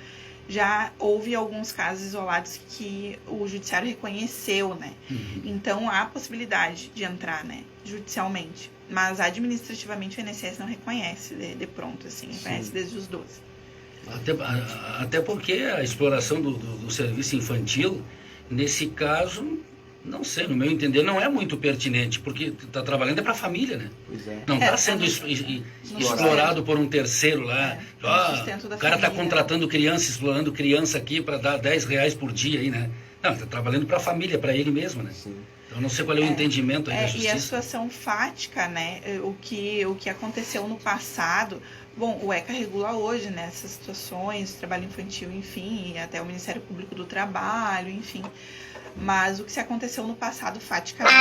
Já houve alguns casos isolados que o judiciário reconheceu, né? Então, há a possibilidade de entrar, né, judicialmente. Mas, administrativamente, o INSS não reconhece de pronto, assim, reconhece desde os 12. Até porque a exploração do serviço infantil, nesse caso, não sei, no meu entender, não é muito pertinente, porque está trabalhando para a família, né? Pois é. Não está sendo explorado por um terceiro lá. O cara está contratando criança, explorando criança aqui para dar R$10 por dia aí, né? Não, está trabalhando para a família, para ele mesmo, né? Sim. Então, não sei qual é o entendimento aí da justiça. E a situação fática, né? O que aconteceu no passado. Bom, o ECA regula hoje, né? Essas situações, trabalho infantil, enfim, e até o Ministério Público do Trabalho, enfim. Mas o que se aconteceu no passado, faticamente,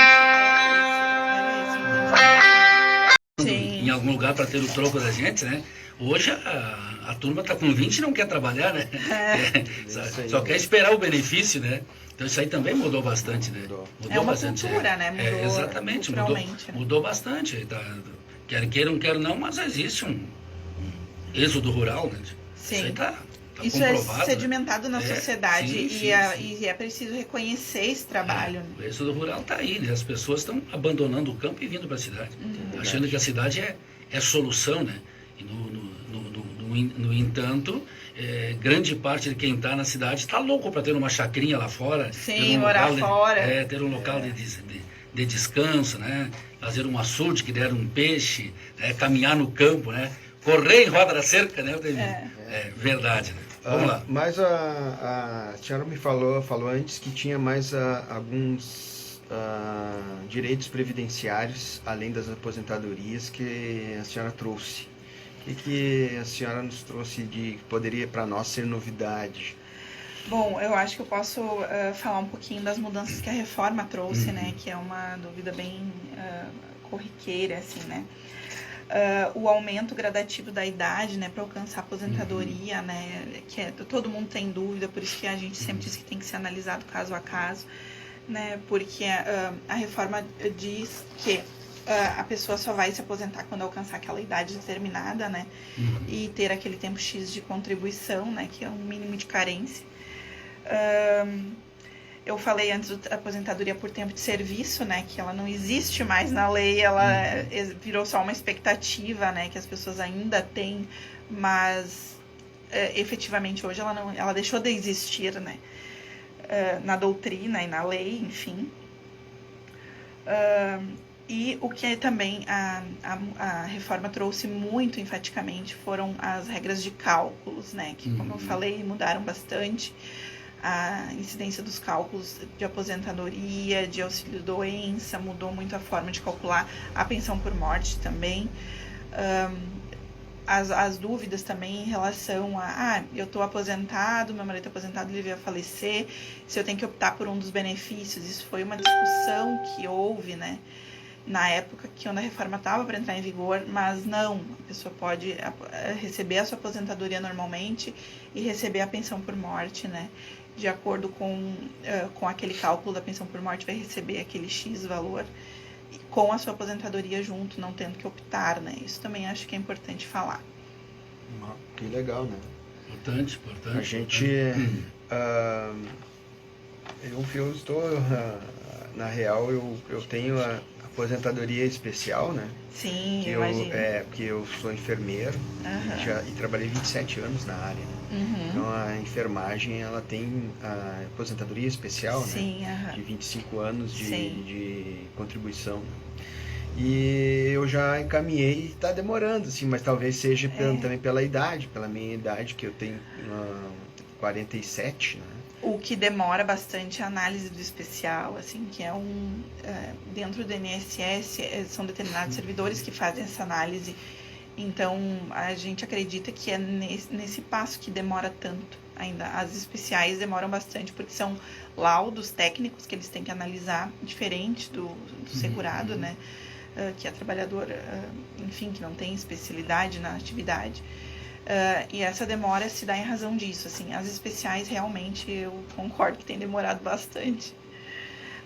Sim. Em algum lugar para ter o troco da gente, né? Hoje a turma está com 20 e não quer trabalhar, né? Só quer esperar o benefício, né? Então isso aí também mudou bastante, né? Mudou uma bastante, cultura, né? Mudou, exatamente, mudou bastante. Quer queiram, quer não, mas existe um êxodo rural, né? Sim. Isso aí tá isso é sedimentado na sociedade e é preciso reconhecer esse trabalho. O êxodo rural está aí, né? As pessoas estão abandonando o campo e vindo para a cidade, achando que a cidade é solução, né? E no entanto, grande parte de quem está na cidade está louco para ter uma chacrinha lá fora. Sim, morar fora. Ter um local de descanso, né? Fazer um açude que der um peixe, caminhar no campo, né? Correr em roda da cerca, né? Verdade, né? Vamos lá. Mas a senhora me falou antes que tinha mais alguns direitos previdenciários, além das aposentadorias, que a senhora trouxe. O que a senhora nos trouxe que poderia para nós ser novidade? Bom, eu acho que eu posso falar um pouquinho das mudanças que a reforma trouxe, né? Que é uma dúvida bem corriqueira, assim, né? O aumento gradativo da idade, né, para alcançar a aposentadoria, né, que todo mundo tem dúvida, por isso que a gente sempre diz que tem que ser analisado caso a caso, né, porque a reforma diz que a pessoa só vai se aposentar quando alcançar aquela idade determinada, né, e ter aquele tempo X de contribuição, né, que é um mínimo de carência. Eu falei antes da aposentadoria por tempo de serviço, né, que ela não existe mais na lei, ela virou só uma expectativa, né, que as pessoas ainda têm, mas efetivamente hoje ela deixou de existir, né, na doutrina e na lei, enfim. E o que também a reforma trouxe muito enfaticamente foram as regras de cálculos, né, que, como eu falei, mudaram bastante. A incidência dos cálculos de aposentadoria, de auxílio-doença, mudou muito a forma de calcular a pensão por morte também. As dúvidas também em relação a eu estou aposentado, meu marido está aposentado, ele veio a falecer, se eu tenho que optar por um dos benefícios. Isso foi uma discussão que houve, né, na época que a reforma estava para entrar em vigor, mas não, a pessoa pode receber a sua aposentadoria normalmente e receber a pensão por morte, né? De acordo com aquele cálculo da pensão por morte, vai receber aquele X valor com a sua aposentadoria junto, não tendo que optar, né? Isso também acho que é importante falar. Que legal, né? Importante. A gente... eu estou... na real, eu tenho a aposentadoria especial, né? Sim, que imagino. Porque eu sou enfermeiro e trabalhei 27 anos na área, né? Então a enfermagem, ela tem a aposentadoria especial, sim, né? De 25 anos de contribuição. E eu já encaminhei e está demorando, assim, mas talvez seja também pela idade, pela minha idade, que eu tenho 47, né? O que demora bastante é a análise do especial, assim, que é dentro do INSS, são determinados servidores que fazem essa análise. Então, a gente acredita que é nesse passo que demora tanto ainda. As especiais demoram bastante, porque são laudos técnicos que eles têm que analisar, diferente do segurado, né? Que é trabalhador, enfim, que não tem especialidade na atividade. E essa demora se dá em razão disso, assim. As especiais, realmente, eu concordo que tem demorado bastante.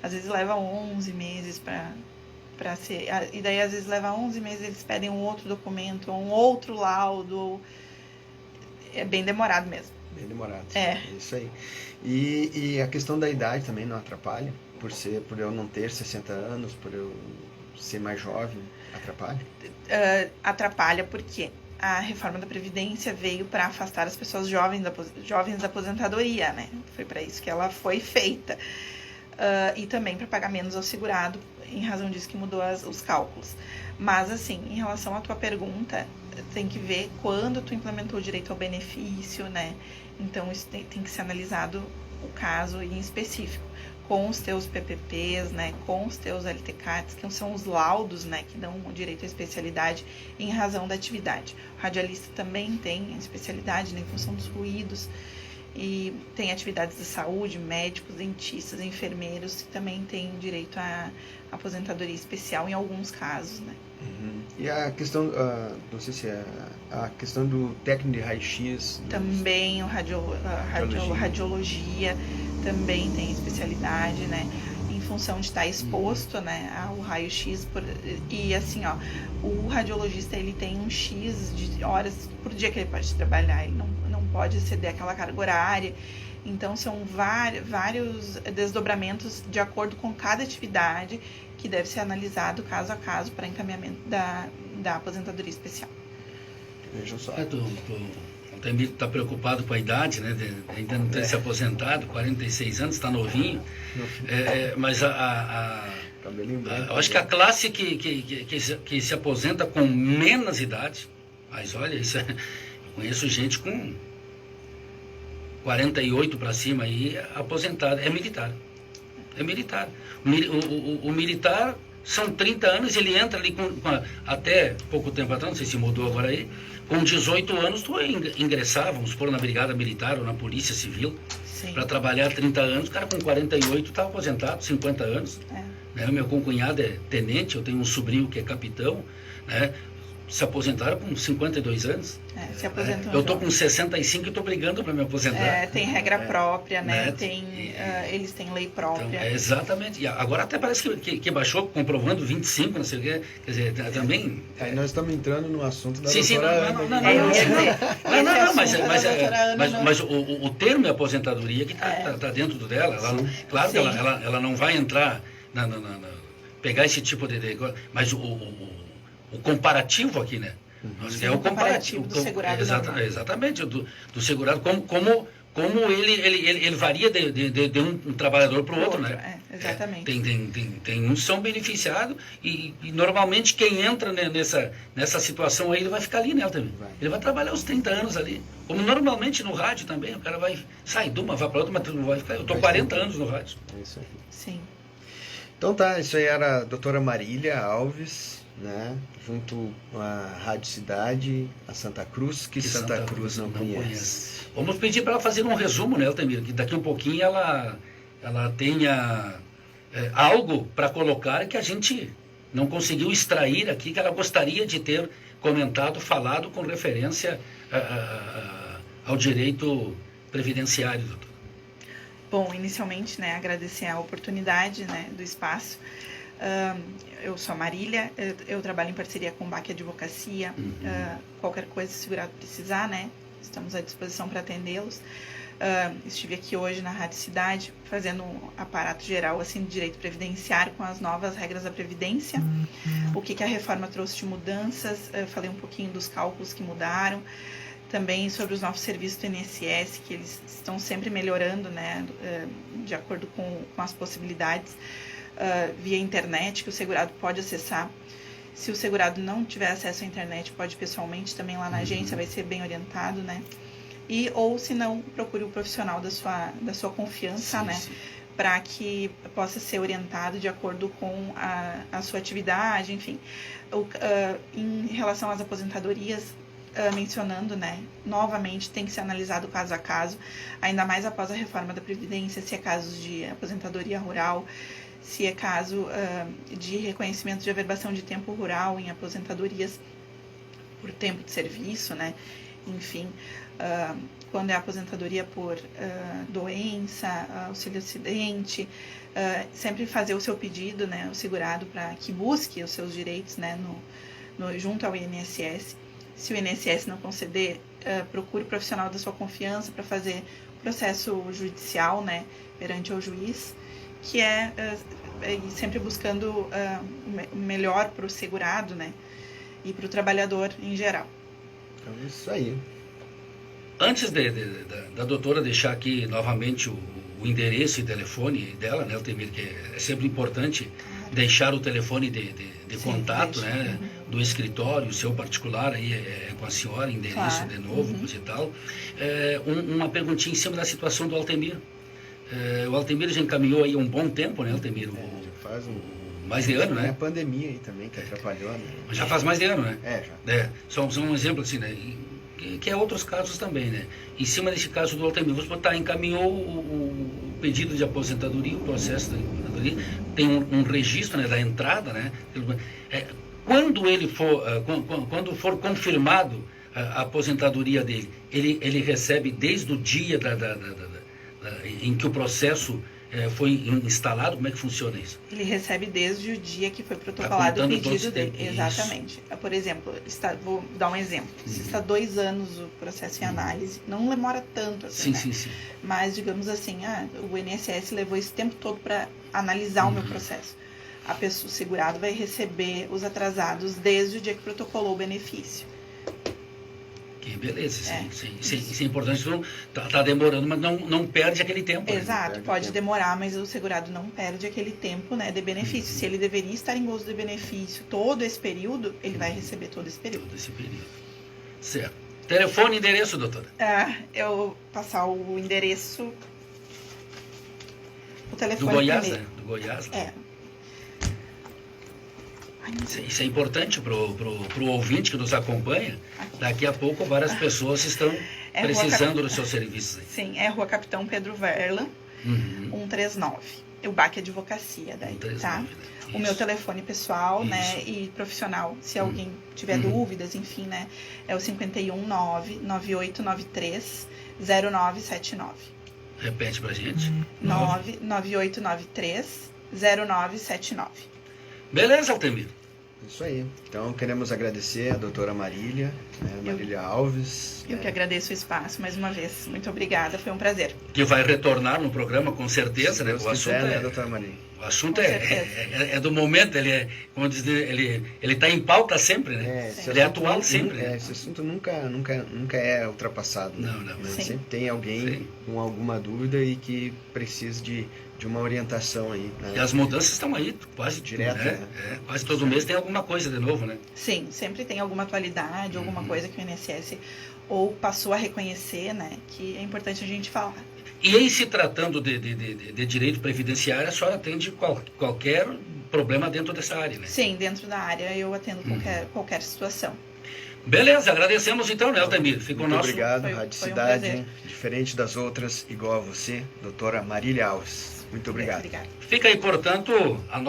Às vezes leva 11 meses para ser... E daí, às vezes, leva 11 meses, eles pedem um outro documento, um outro laudo. É bem demorado mesmo. Bem demorado. É. Isso aí. E a questão da idade também não atrapalha? Por eu não ter 60 anos, por eu ser mais jovem, atrapalha? Atrapalha porque a reforma da Previdência veio para afastar as pessoas jovens da aposentadoria, né? Foi para isso que ela foi feita. E também para pagar menos ao segurado, em razão disso que mudou os cálculos. Mas, assim, em relação à tua pergunta, tem que ver quando tu implementou o direito ao benefício, né? Então, isso tem que ser analisado o caso em específico, com os teus PPPs, né? Com os teus LTCATs, que são os laudos, né? Que dão o direito à especialidade em razão da atividade. O radialista também tem especialidade, né, em função dos ruídos. E tem atividades de saúde, médicos, dentistas, enfermeiros, que também têm direito à aposentadoria especial em alguns casos, né? E a questão, não sei se é a questão do técnico de raio-x... Também radiologia também tem especialidade, né? Em função de estar exposto, né, ao raio-x. E assim, ó, o radiologista, ele tem um X de horas por dia que ele pode trabalhar, ele não pode exceder aquela carga horária. Então, são vários desdobramentos de acordo com cada atividade que deve ser analisado caso a caso para encaminhamento da aposentadoria especial. Veja só. O Temir está preocupado com a idade, né? Ainda não ter se aposentado, 46 anos, está novinho. Mas eu acho que a classe que se aposenta com menos idade, mas olha, eu conheço gente com 48 para cima aí, aposentado, é militar. É militar. O militar são 30 anos, ele entra ali até pouco tempo atrás, não sei se mudou agora aí, com 18 anos tu ingressava, vamos supor, na brigada militar ou na polícia civil, para trabalhar 30 anos, o cara com 48 estava aposentado, 50 anos. Né? Meu concunhado é tenente, eu tenho um sobrinho que é capitão, né? se aposentaram com 52 anos. Se aposentam. Eu estou com 65 e estou brigando para me aposentar. Tem regra própria, né? Né? Eles têm lei própria. Então, exatamente. E agora até parece que baixou, comprovando 25, não sei o quê. Quer dizer, também... Aí nós estamos entrando no assunto da Sim, doutora Ana. Mas o termo é aposentadoria que está dentro dela. Claro que ela não vai entrar pegar esse tipo de coisa, mas o comparativo aqui, né? Sim, é o comparativo do segurado. Exatamente, do segurado, como ele varia de um trabalhador para o outro, né? Exatamente. Tem uns que são beneficiados e normalmente quem entra nessa situação aí, ele vai ficar ali, né, também. Ele vai trabalhar os 30 anos ali. Como normalmente no rádio também, o cara vai sair de uma, vai para outra, mas tu não vai ficar. Eu estou 40 anos no rádio. É isso aí. Sim. Então tá, isso aí era a doutora Marília Alves, né? Junto à Rádio Cidade, a Santa Cruz, que Santa Cruz não conhece. Vamos pedir para ela fazer um resumo, né, Altamiro? Que daqui um pouquinho ela tenha algo para colocar que a gente não conseguiu extrair aqui, que ela gostaria de ter comentado, falado com referência ao direito previdenciário, doutor. Bom, inicialmente, né, agradecer a oportunidade, né, do espaço. Eu sou a Marília, eu trabalho em parceria com o BAC Advocacia. Qualquer coisa, se o segurado precisar, né, estamos à disposição para atendê-los. Estive aqui hoje na Rádio Cidade fazendo um aparato geral assim, de direito previdenciário com as novas regras da Previdência. O que a reforma trouxe de mudanças, falei um pouquinho dos cálculos que mudaram. Também sobre os novos serviços do INSS, que eles estão sempre melhorando, né, de acordo com as possibilidades, via internet, que o segurado pode acessar. Se o segurado não tiver acesso à internet, pode pessoalmente também lá na agência, vai ser bem orientado, né? Ou se não, procure o profissional da sua confiança, sim, né? Para que possa ser orientado de acordo com a sua atividade, enfim. Em relação às aposentadorias, mencionando, né, novamente tem que ser analisado caso a caso, ainda mais após a reforma da Previdência, se é caso de aposentadoria rural, se é caso de reconhecimento de averbação de tempo rural em aposentadorias por tempo de serviço, né, enfim, quando é aposentadoria por doença, auxílio-acidente, sempre fazer o seu pedido, né, o segurado, para que busque os seus direitos, né, junto ao INSS. Se o INSS não conceder, procure o profissional da sua confiança para fazer o processo judicial, né, perante o juiz, que é sempre buscando o melhor para o segurado, né, e para o trabalhador em geral. Então, isso aí. Antes da doutora deixar aqui novamente o endereço e telefone dela, né, Altamir, que é sempre importante deixar o telefone de contato, né, do escritório, o seu particular, aí com a senhora, endereço claro, de novo, coisa e tal. Uma perguntinha em cima da situação do Altamir. O Altamir já encaminhou aí um bom tempo, né, Altamir? Já faz mais de ano, né? A pandemia aí também que atrapalhou, né? Já faz mais de ano, né? Já. Só um exemplo assim, né? Que é outros casos também, né? Em cima desse caso do Altamir, você encaminhou o pedido de aposentadoria, o processo da aposentadoria, tem um registro, né, da entrada, né? Quando ele quando for confirmado a aposentadoria dele, ele recebe desde o dia em que o processo foi instalado? Como é que funciona isso? Ele recebe desde o dia que foi protocolado o pedido dele. Exatamente. Por exemplo, vou dar um exemplo. Se está 2 anos o processo em análise, não demora tanto assim, sim, né? Sim. Mas, digamos assim, o INSS levou esse tempo todo para analisar o meu processo. O segurado vai receber os atrasados desde o dia que protocolou o benefício. Que beleza, isso é importante. Está demorando, mas não perde aquele tempo. Exato, pode demorar, mas o segurado não perde aquele tempo, né, de benefício. Se ele deveria estar em gozo de benefício todo esse período, ele vai receber todo esse período. Todo esse período. Certo. Telefone e endereço, doutora? Eu passar o endereço. O telefone do Goiás, primeiro. né? Do Goiás. Né? Isso é importante para o ouvinte que nos acompanha. Daqui a pouco várias pessoas estão precisando dos seus serviços. Sim, é Rua Capitão Pedro Verla, 139. o BAC Advocacia, daí, tá? O meu telefone pessoal, né, e profissional, se alguém tiver dúvidas, enfim, né, é o 519-9893-0979. Repete pra gente. 99893-0979. Beleza, Altemir? Isso aí. Então, queremos agradecer a doutora Marília, né, Marília Alves. Eu que agradeço o espaço mais uma vez. Muito obrigada, foi um prazer. Que vai retornar no programa, com certeza, Se né? Deus O assunto quiser, é... né, doutora Marília? O assunto é do momento, ele é, como dizer, ele está em pauta sempre, né? Ele é atual sempre. Né? Esse assunto nunca é ultrapassado. Né? Não. Né? Sempre tem alguém com alguma dúvida e que precisa de uma orientação aí. Né? E as mudanças estão aí, quase direto. Né? Quase todo mês tem alguma coisa de novo, né? Sim, sempre tem alguma atualidade, alguma coisa que o INSS ou passou a reconhecer, né? Que é importante a gente falar. E em se tratando de direito previdenciário, a senhora atende qualquer problema dentro dessa área, né? Sim, dentro da área eu atendo qualquer situação. Beleza, agradecemos então, né, Altemir? Fica o Muito nosso... obrigado, Foi Rádio um Cidade, prazer. diferente das outras, igual a você, doutora Marília Alves. Muito obrigado. Obrigada. Fica aí, portanto, a